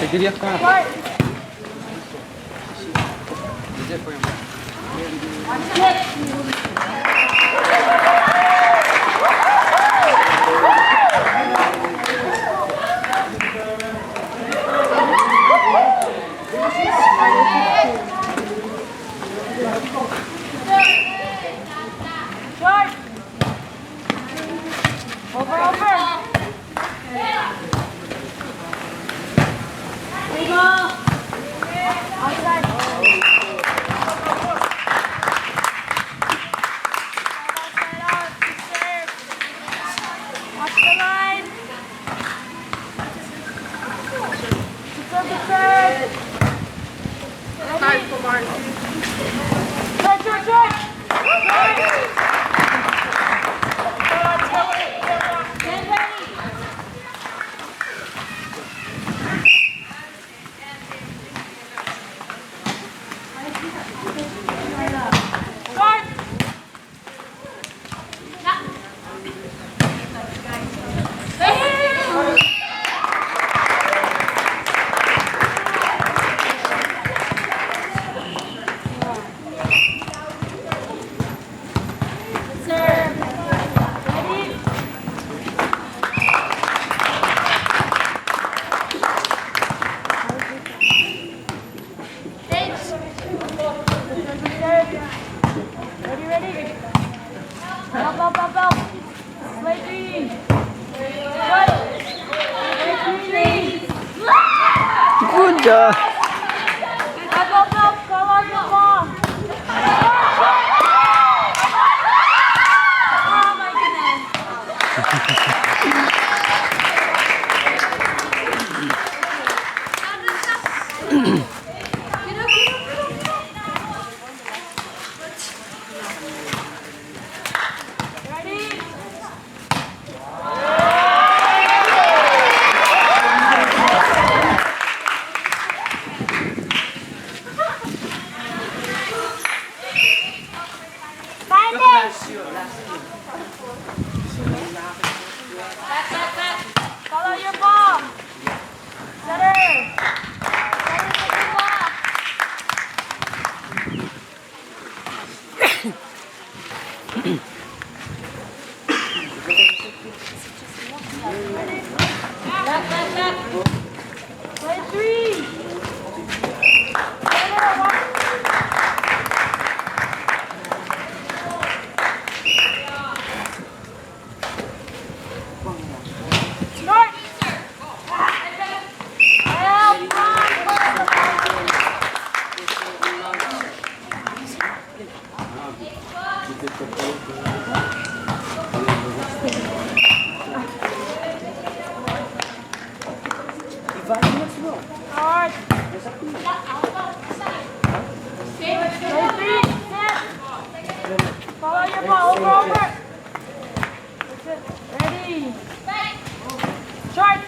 Seguiria ficar. Good job. Follow your ball. Setter. Play three. Follow your ball, over. That's it. Ready. Short.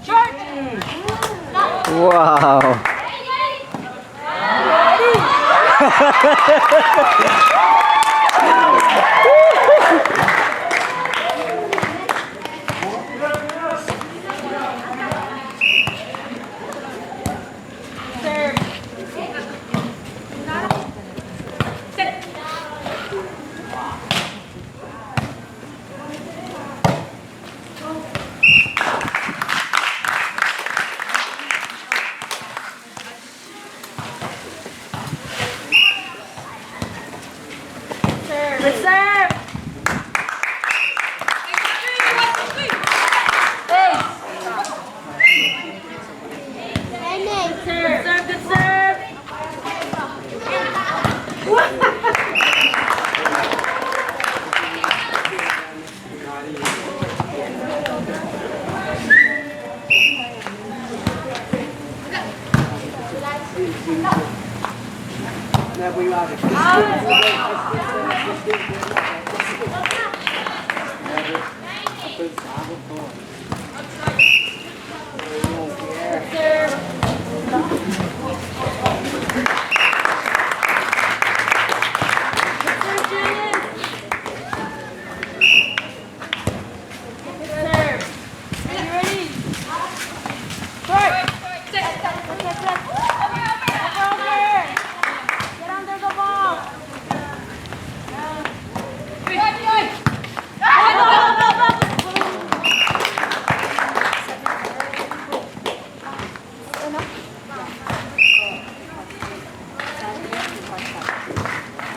Short. Wow. Reserve. Serve, good serve. Serve.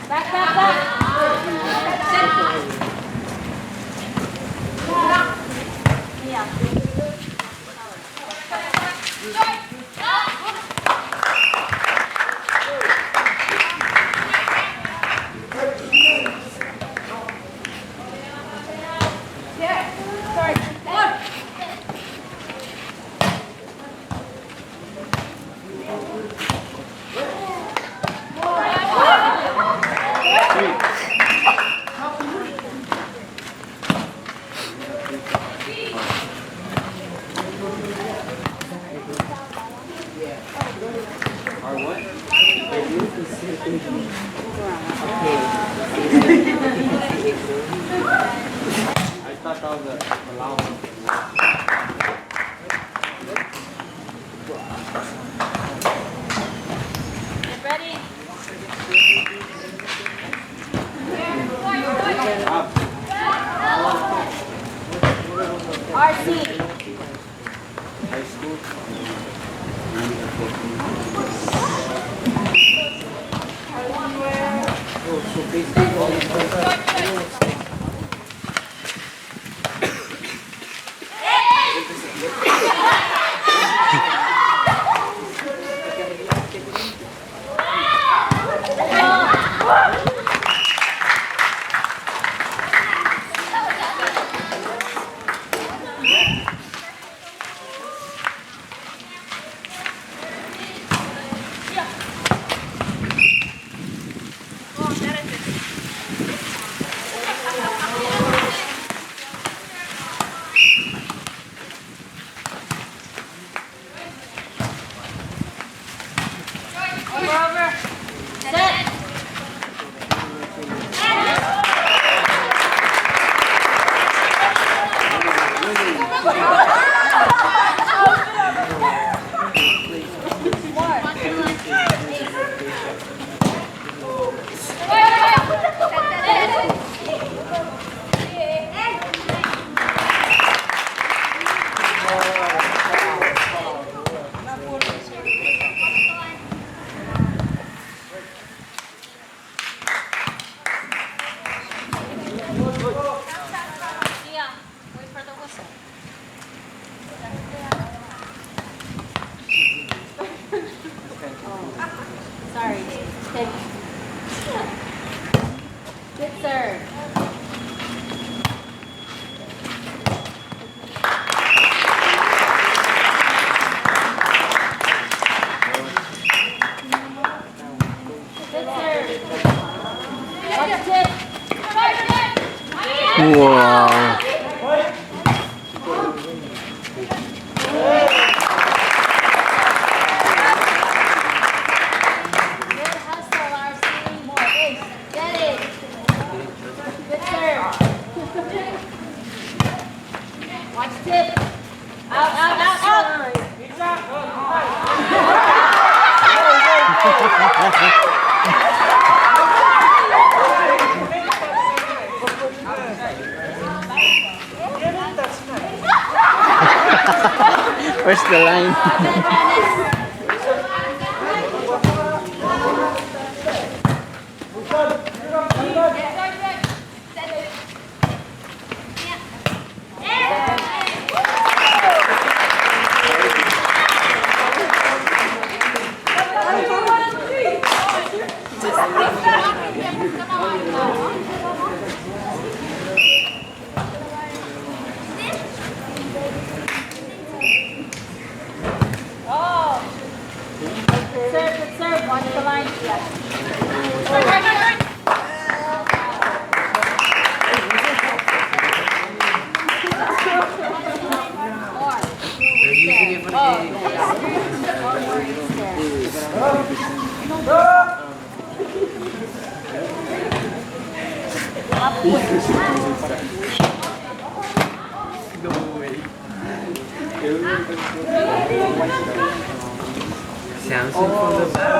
Back, back, back. Yeah. Wow. Where's the line? Watch the line. Yes. They're using it for the game. No way. Samson from the back.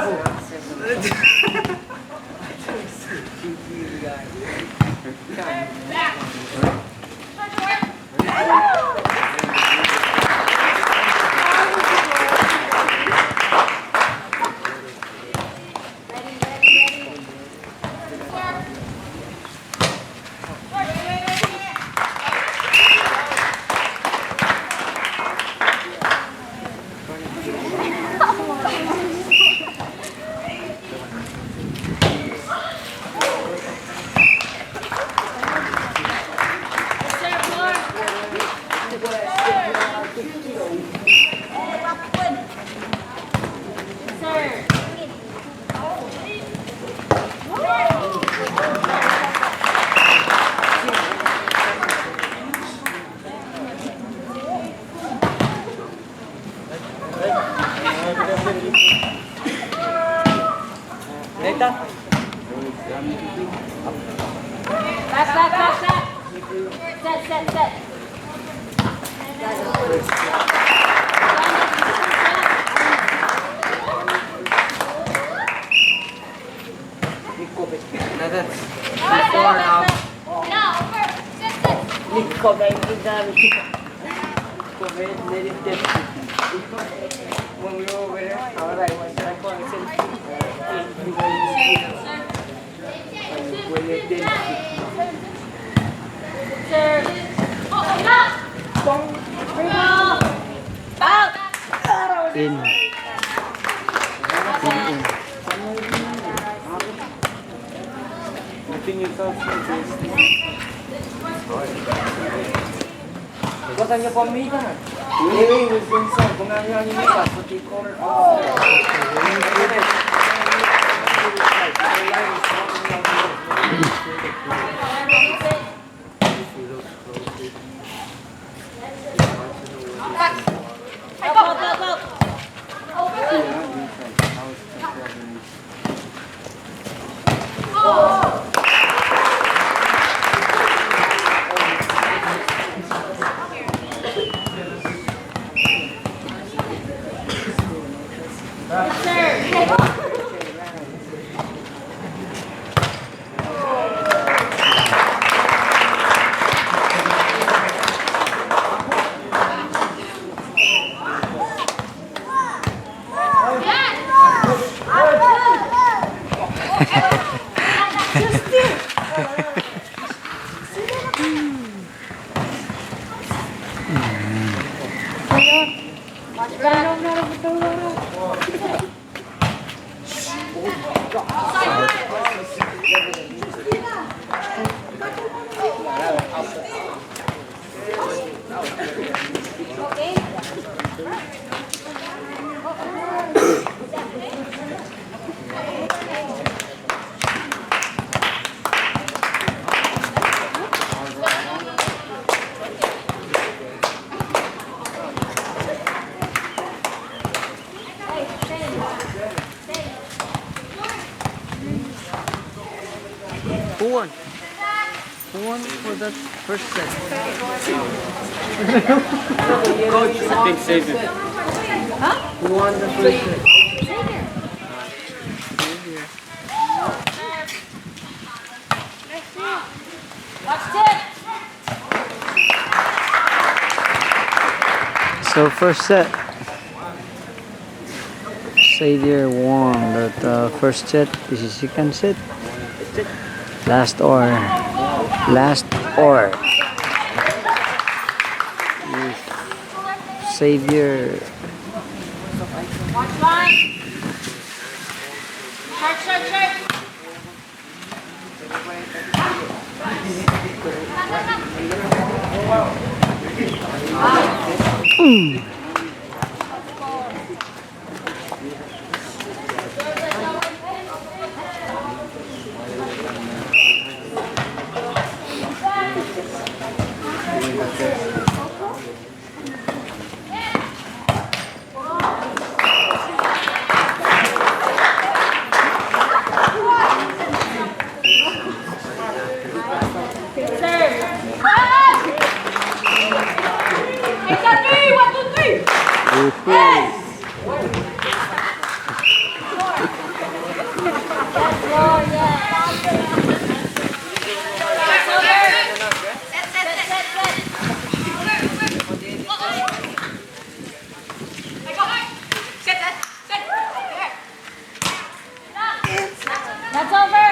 Back, back, back, back. Set, set, set. That's before now. When we were over there, I was like, what should I call it? When it did. Serve. Bring ball. Out. In. I think it's also What on your pomade? Anyway, it was inside. Kung ano yung nila, so they corner off. Who won? Who won for that first set? Coach, I think Xavier. Who won the first set? Watch tip. So first set, Xavier won that first set. This is second set. Last or. Xavier. Watch line. Short. That's over.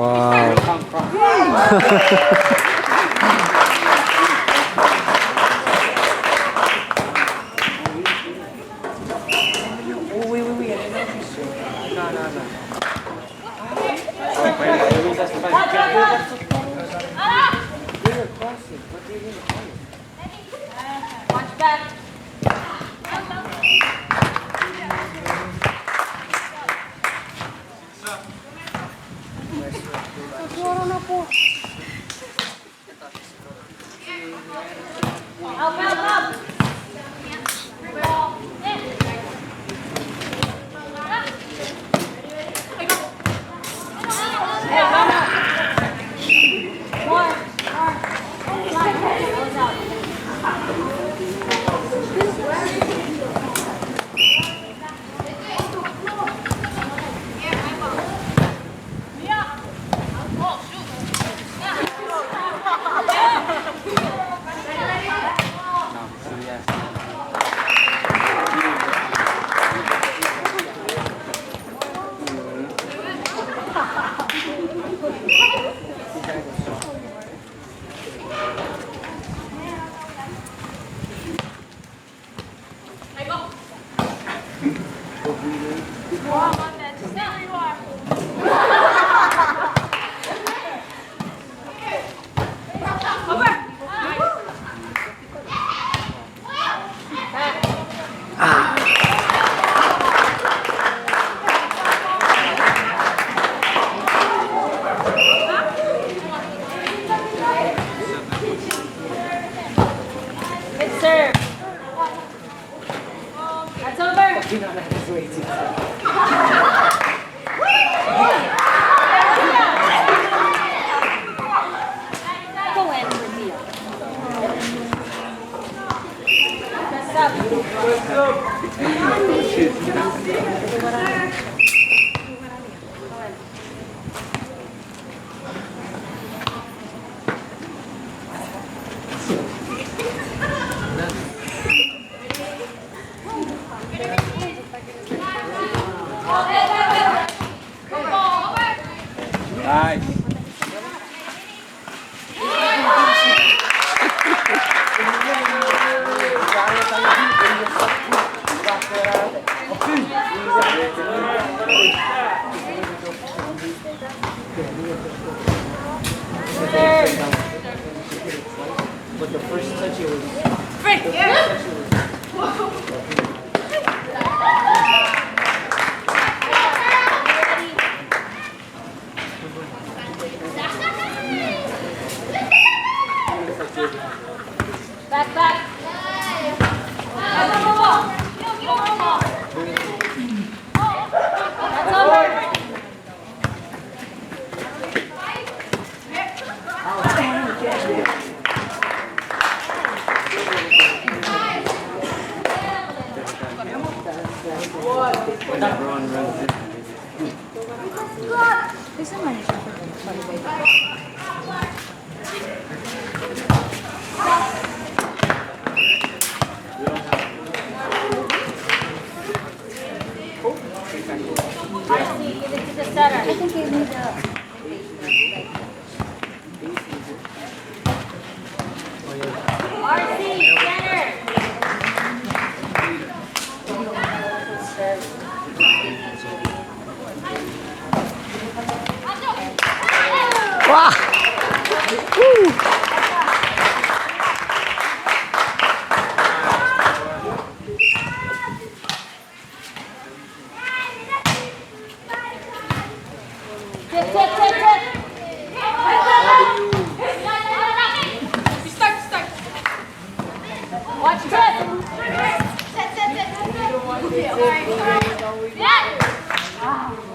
Wow. come from. Oh, wait. I don't know this. No. Oh, pwede. That's fine. You're crossing. What do you mean? Watch back. Help. Good serve. That's over. Go in, reveal. Press up. Nice. But the first touch it was. Back. That's over. RC, give it to the setter. I think you need RC, center. Wow. Woo. Tip. Start. Watch tip.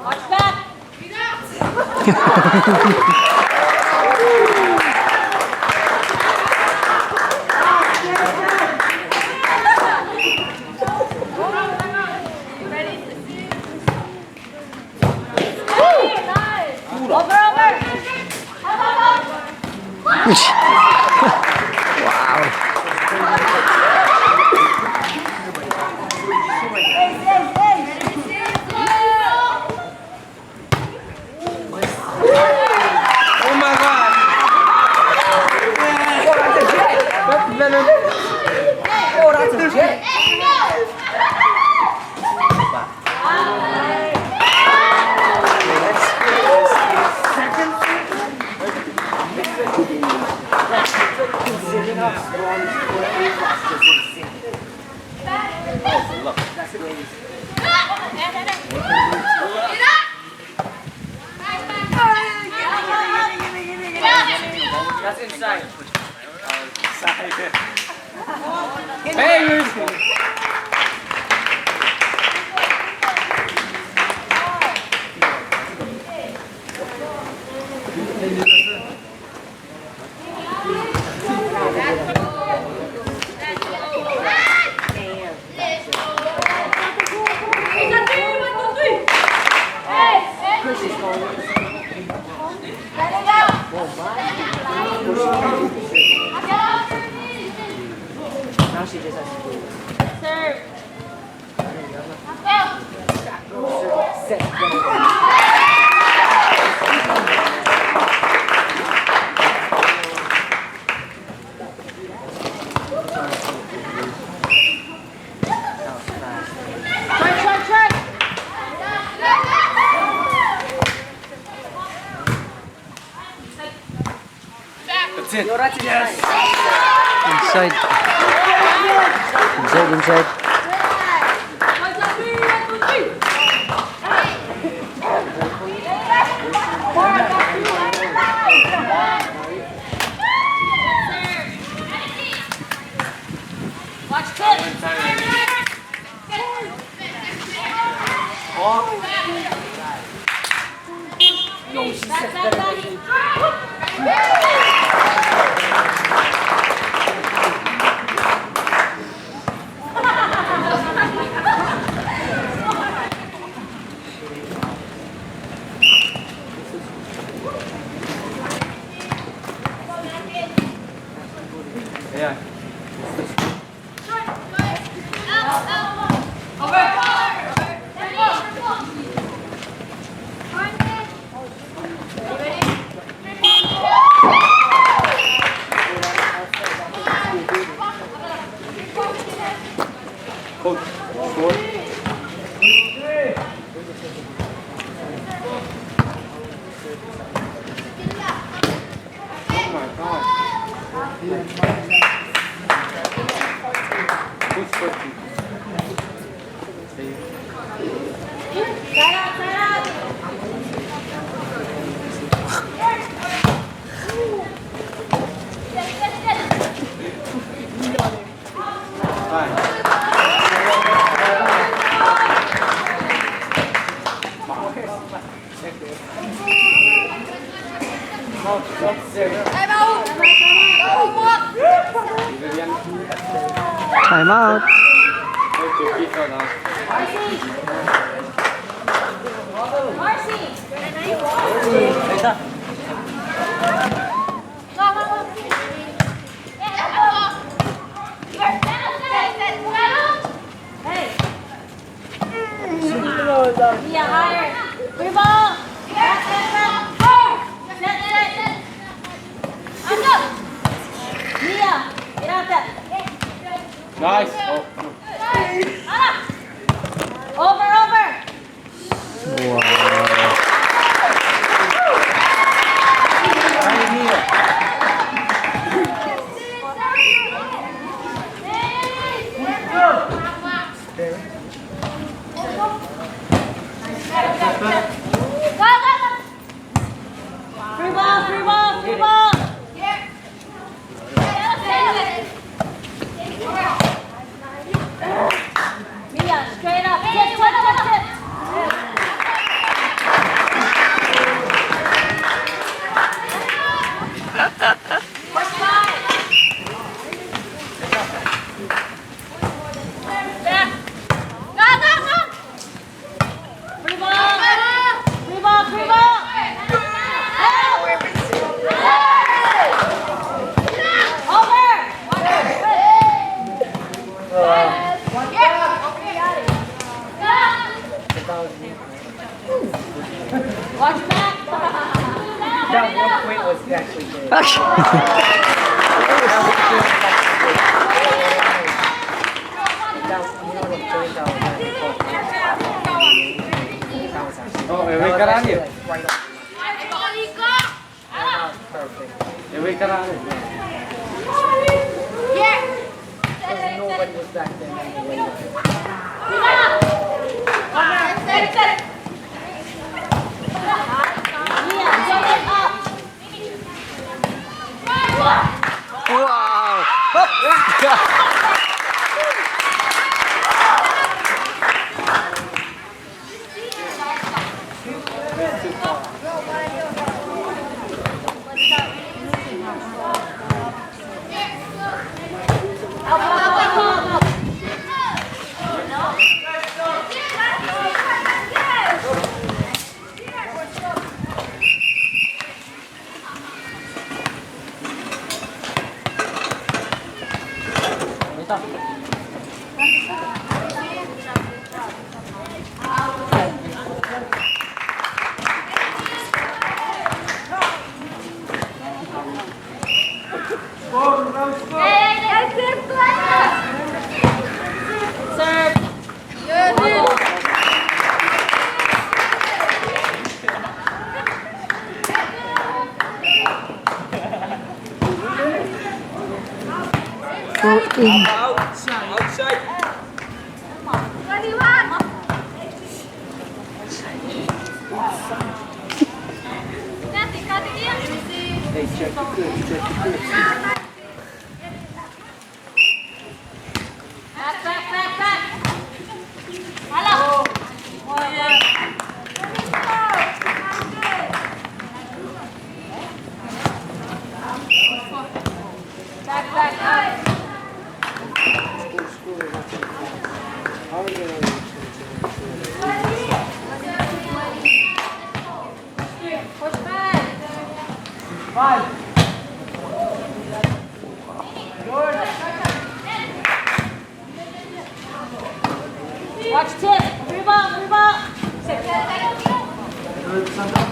Watch back. Wow. That's inside. Hey, you're... Now she just has to do it. Serve. Set. Try. That's it. Yes. Inside. Inside. Watch tip. Yeah. Coach, score. Come on. Who's first? Set up. Fine. Time out. Marcy. Hey. Yeah, higher. Free ball. Set. Mia, get out there. Nice. Over. Wow. Right here. Free ball. Mia, straight up. Tip. First five. Back. Go. Free ball. Over. Watch back. That one point was actually good. Oh, away ka rin yun. Away ka rin yun. Nobody was back then anyway. Mia, get it up. Go in. Outside. Hey, check the clip, check the clip. Watch tip. Free ball, free ball. Free ball.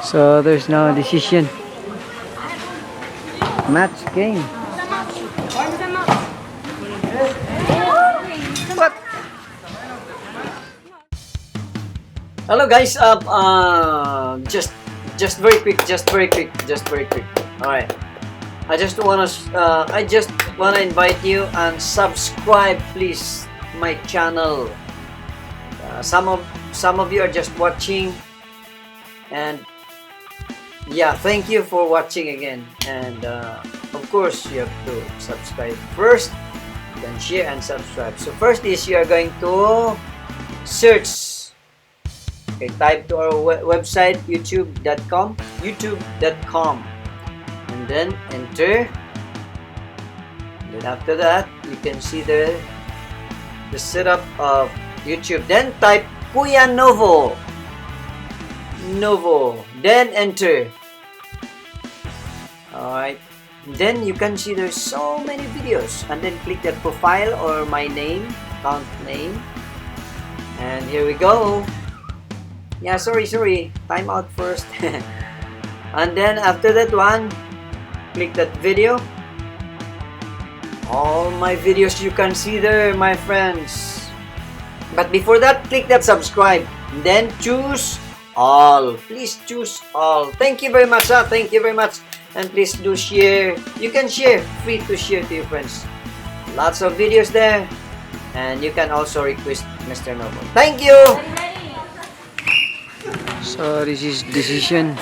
So there's no decision. Match game. Hello guys, just very quick, All right, I just wanna invite you and subscribe, please, my channel. Some of you are just watching, and yeah, thank you for watching again. And of course, you have to subscribe first, then share and subscribe. So first is you are going to search. Okay, type to our website youtube.com, and then enter. And then after that, you can see the setup of YouTube. Then type Kuya Novo, then enter. Alright, then you can see there's so many videos, and then click that profile or my name, account name, and here we go. Yeah, sorry, time out first. And then after that one, click that video. All my videos you can see there, my friends. But before that, click that subscribe, then choose all. Please choose all. Thank you very much, thank you very much. And please do share. You can share, free to share to your friends. Lots of videos there, and you can also request Mr. Novo. Thank you. So this is decision.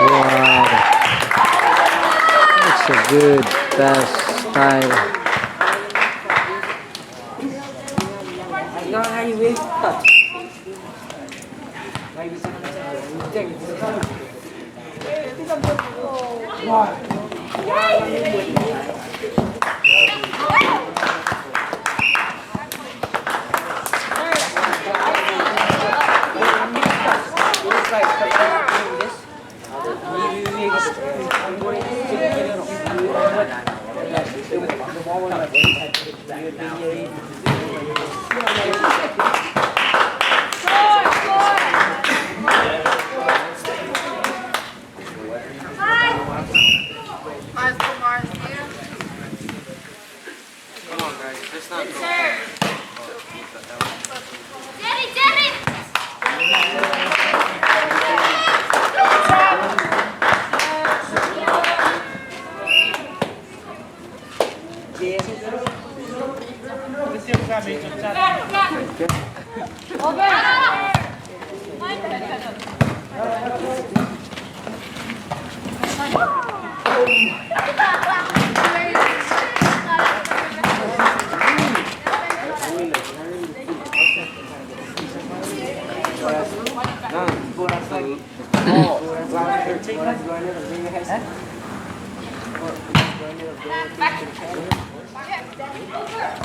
Wow. That's a good pass style.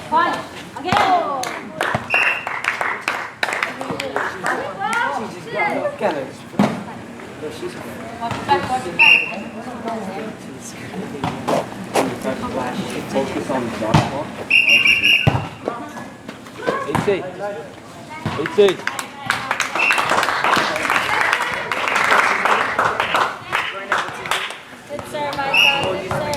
Fine. Again. Focus on the dodgeball. 18. 18. Good sir, Michael. Good sir.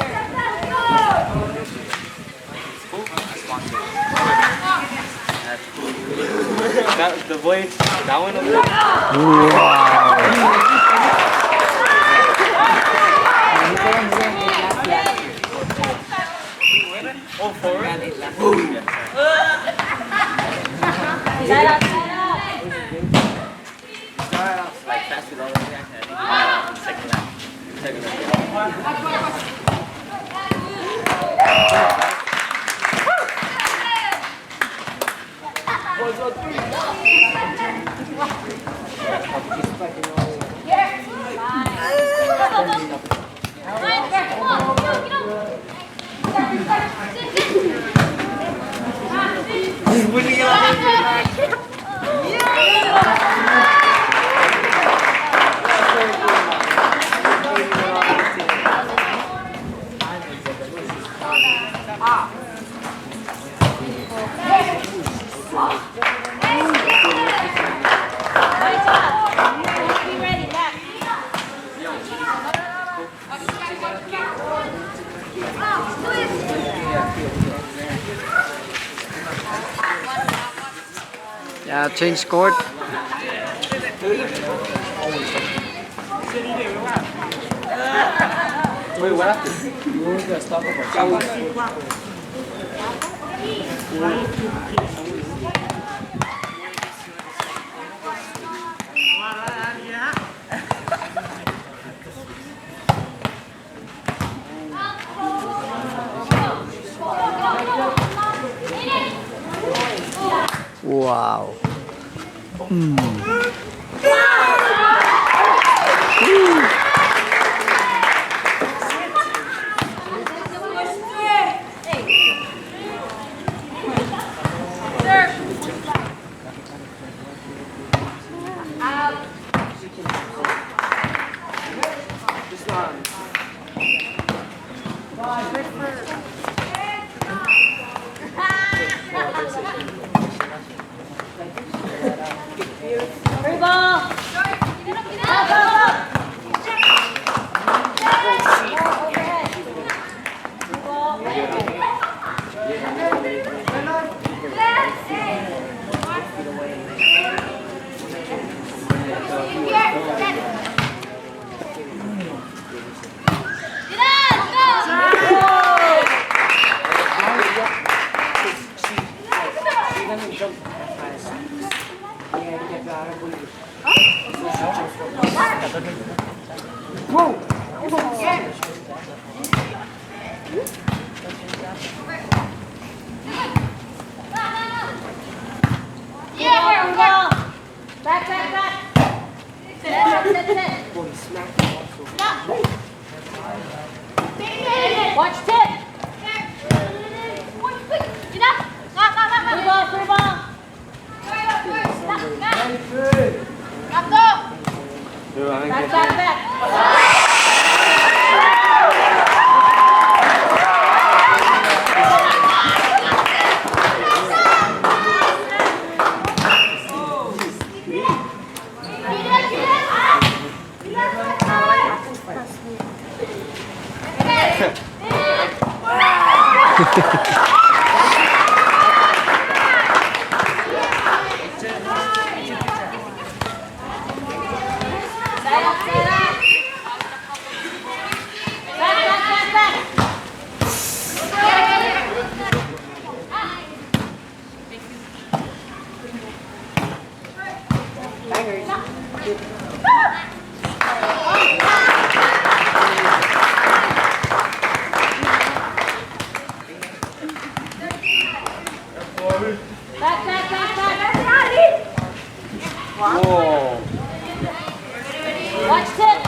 That, the boy, that one over there? Oh, forward? Set up, set up. Like fast with all the reaction. Second lap. Second lap. Yeah, change court. Wait, what happened? We were going to stop up. Wow. Free ball. Get on, go! Yeah, go. Back, back, back. Sit. Stop. Watch tip. Enough. Free ball. Stop. Go. Back. Whoa. Watch tip.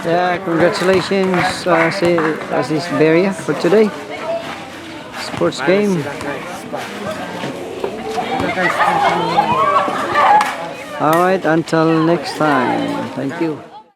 Yeah, congratulations, Xavier, for today. Sports game. Alright, until next time. Thank you.